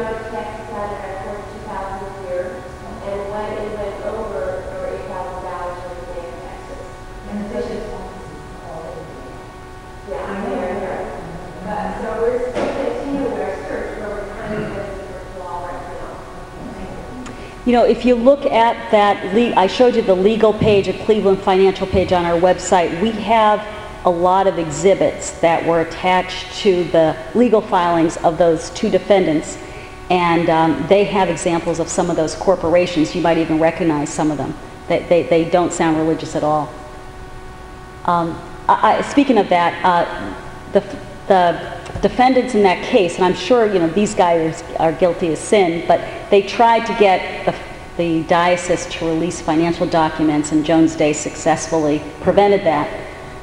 taxes out of that $42,000 a year, and when it went over, there were $8,000 worth of paying taxes. And the dishes Yeah, I'm there. So we're still continuing our search, where we're trying to get this virtual law right now. You know, if you look at that, I showed you the legal page, a Cleveland financial page on our website. We have a lot of exhibits that were attached to the legal filings of those two defendants, and they have examples of some of those corporations. You might even recognize some of them. They don't sound religious at all. Speaking of that, the defendants in that case, and I'm sure these guys are guilty of sin, but they tried to get the diocese to release financial documents, and Jones Day successfully prevented that.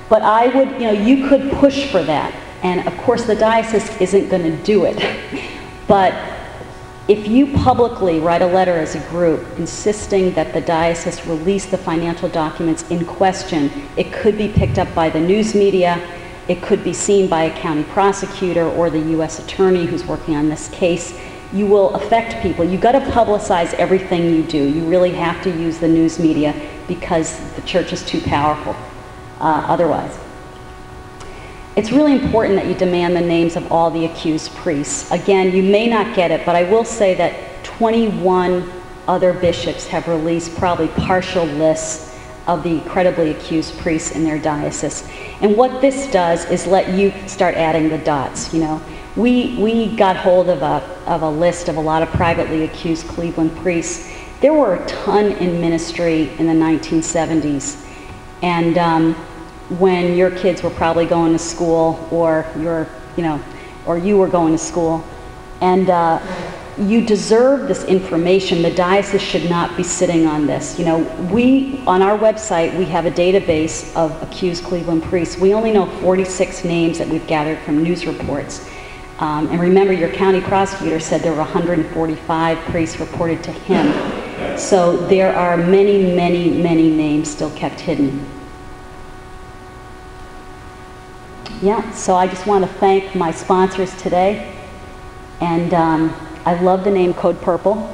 But I would, you could push for that, and of course the diocese isn't going to do it. But if you publicly write a letter as a group insisting that the diocese release the financial documents in question, it could be picked up by the news media, it could be seen by a county prosecutor or the U.S. attorney who's working on this case. You will affect people. You've got to publicize everything you do. You really have to use the news media because the church is too powerful otherwise. It's really important that you demand the names of all the accused priests. Again, you may not get it, but I will say that 21 other bishops have released probably partial lists of the credibly accused priests in their diocese. And what this does is let you start adding the dots. We got hold of a list of a lot of privately accused Cleveland priests. There were a ton in ministry in the 1970s. And when your kids were probably going to school, or you were going to school, and you deserve this information. The diocese should not be sitting on this. On our website, we have a database of accused Cleveland priests. We only know 46 names that we've gathered from news reports. And remember, your county prosecutor said there were 145 priests reported to him. So there are many, many, many names still kept hidden. Yeah, so I just want to thank my sponsors today. And I love the name Code Purple.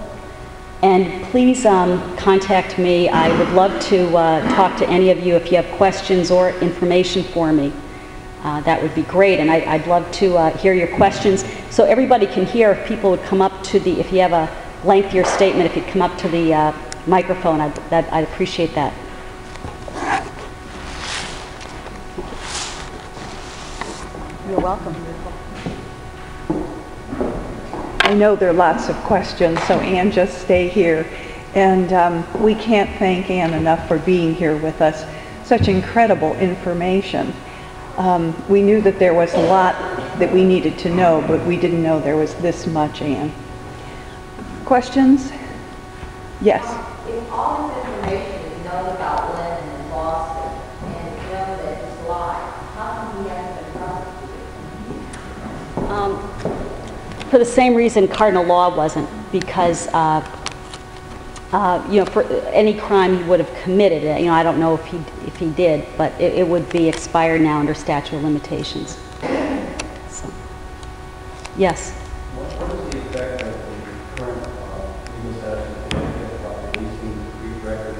And please contact me. I would love to talk to any of you if you have questions or information for me. That would be great. And I'd love to hear your questions. So everybody can hear, if people would come up to if you have a lengthier statement, if you'd come up to the microphone, I'd appreciate that. You're welcome. I know there are lots of questions, so Ann, just stay here. And we can't thank Ann enough for being here with us. Such incredible information. We knew that there was a lot that we needed to know, but we didn't know there was this much, Ann. Questions? Yes. If all this information is known about Lennon and Boston, and known that it's lied, how come he hasn't been prosecuted? For the same reason Cardinal Law wasn't, because for any crime he would have committed, I don't know if he did, but it would be expired now under statute of limitations. So, yes. What is the effect of the current legal session about releasing brief records,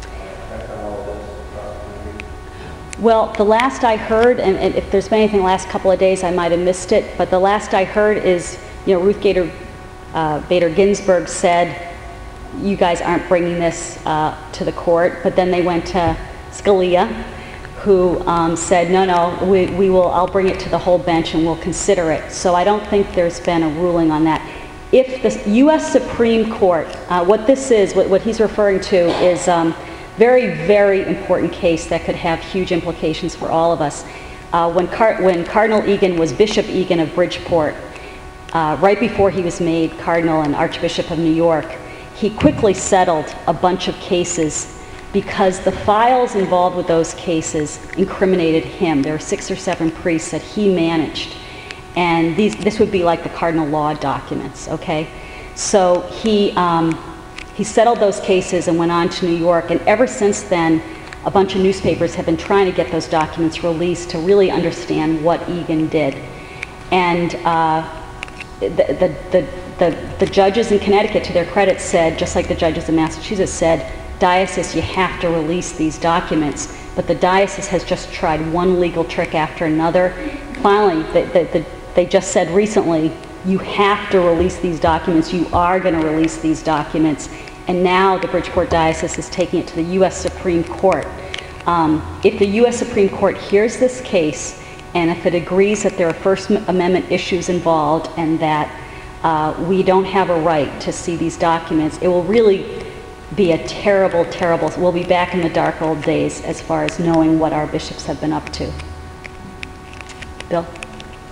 effect on all of this across the country? Well, the last I heard, and if there's been anything the last couple of days, I might have missed it, but the last I heard is, Ruth Bader Ginsburg said, you guys aren't bringing this to the court, but then they went to Scalia, who said, no, I'll bring it to the whole bench and we'll consider it. So I don't think there's been a ruling on that. If the U.S. Supreme Court, what this is, what he's referring to is very, very important case that could have huge implications for all of us. When Cardinal Egan was Bishop Egan of Bridgeport, right before he was made Cardinal and Archbishop of New York, he quickly settled a bunch of cases because the files involved with those cases incriminated him. There were 6 or 7 priests that he managed. And this would be like the Cardinal Law documents, okay? So he settled those cases and went on to New York. And ever since then, a bunch of newspapers have been trying to get those documents released to really understand what Egan did. And the the judges in Connecticut, to their credit, said, just like the judges in Massachusetts said, diocese, you have to release these documents. But the diocese has just tried one legal trick after another. Finally, they just said recently, you have to release these documents. You are going to release these documents. And now the Bridgeport Diocese is taking it to the U.S. Supreme Court. If the U.S. Supreme Court hears this case, and if it agrees that there are First Amendment issues involved and that we don't have a right to see these documents, it will really be a terrible, terrible, we'll be back in the dark old days as far as knowing what our bishops have been up to. Bill?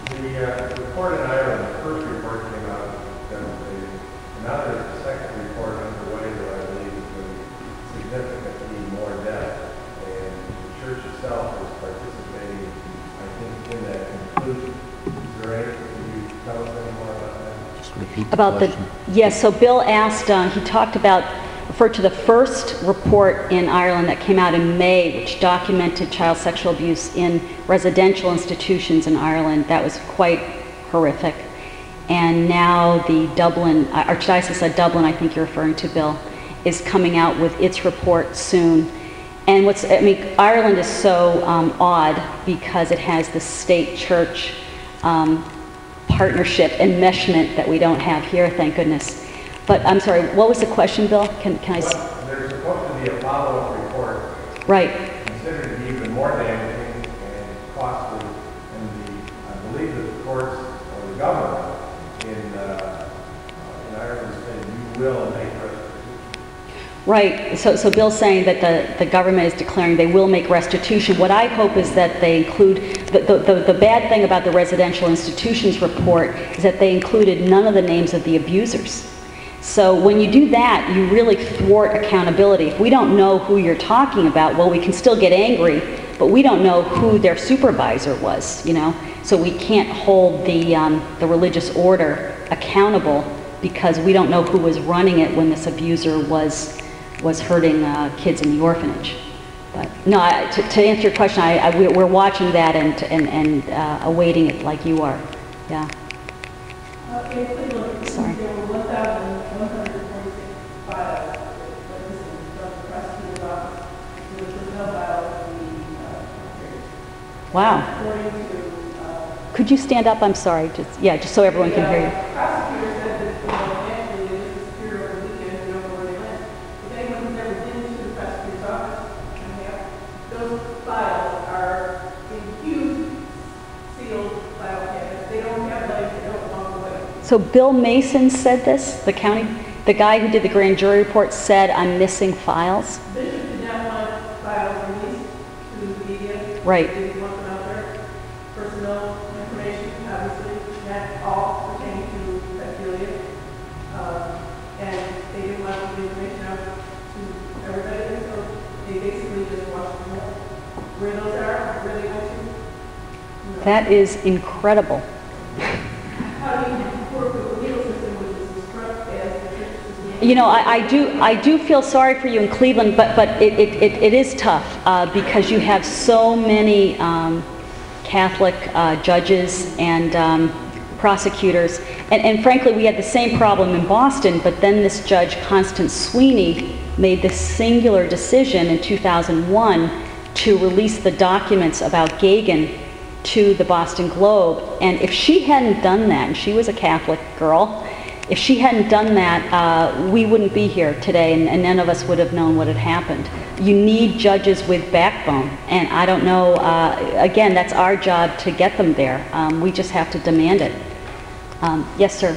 The report in Ireland, the first report came out devastating. And now there's a second report underway that I believe is going to significantly more death. And the church itself is participating, I think, in that conclusion. Is there anything, can you tell us any more about that? Just repeat the About question. yes, so Bill asked, he talked about, referred to the first report in Ireland that came out in May, which documented child sexual abuse in residential institutions in Ireland. That was quite horrific. And now the Dublin, Archdiocese of Dublin, I think you're referring to, Bill, is coming out with its report soon. And Ireland is so odd because it has the state-church partnership, enmeshment that we don't have here, thank goodness. But I'm sorry, what was the question, Bill? Can I? Well, there's supposed to be a follow-up report. Right. Considered to be even more damaging and costly. And I believe that the courts or the government in Ireland said you will make restitution. Right. So Bill's saying that the government is declaring they will make restitution. What I hope is that they include, the bad thing about the residential institutions report is that they included none of the names of the abusers. So when you do that, you really thwart accountability. If we don't know who you're talking about, well, we can still get angry, but we don't know who their supervisor was, you know? So we can't hold the religious order accountable because we don't know who was running it when this abuser was hurting kids in the orphanage. But no, to answer your question, we're watching that and awaiting it like you are. Yeah. Sorry. There were 1,146 files from the prosecutor's office. There was no files in the Wow. according to Could you stand up? I'm sorry. Just so everyone can hear you. the prosecutor said that actually they just disappeared over the weekend. We don't know where they went. If anyone who's ever been to the prosecutor's office, those files are in huge sealed file cabinets. They don't have legs. They don't walk away. So Bill Mason said this, the guy who did the grand jury report said, I'm missing files. Bishop did not want files released to the media. Right. They didn't want them out there. Personal information, obviously, not all pertaining to pedophilia. And they didn't want the information out to everybody, so they basically just watched them all. Where those are, where they went to. That is incredible. How do you work with the legal system, which is as corrupt as the church system? You know, I do feel sorry for you in Cleveland, but it is tough because you have so many Catholic judges and prosecutors, and frankly, we had the same problem in Boston. But then this judge, Constance Sweeney, made this singular decision in 2001 to release the documents about Gagin to the Boston Globe. And if she hadn't done that, and she was a Catholic girl, if she hadn't done that, we wouldn't be here today, and none of us would have known what had happened. You need judges with backbone, and I don't know, again, that's our job to get them there. We just have to demand it. Yes, sir.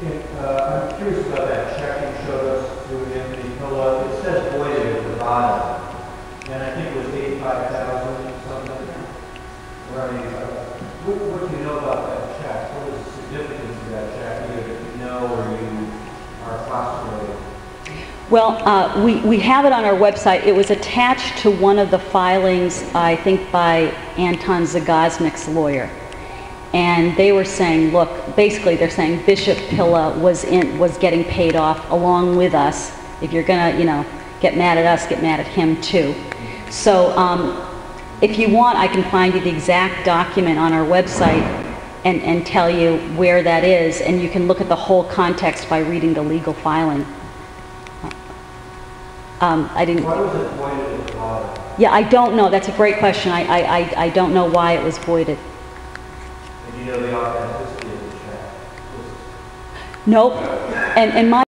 I'm curious about that check you showed us through Anthony Pilla. It says voided at the bottom, and I think it was 85,000 something. Right. What do you know about that check? What is the significance of that check, either that you know or you are postulating? Well, we have it on our website. It was attached to one of the filings, I think, by Anton Zagaznik's lawyer. And they were saying, look, basically they're saying Bishop Pilla was getting paid off along with us. If you're gonna, get mad at us, get mad at him too. So if you want, I can find you the exact document on our website. and tell you where that is, and you can look at the whole context by reading the legal filing. I didn't... Why was it voided at the bottom? Yeah, I don't know. That's a great question. I don't know why it was voided. And you know the authenticity of the check? Nope. And my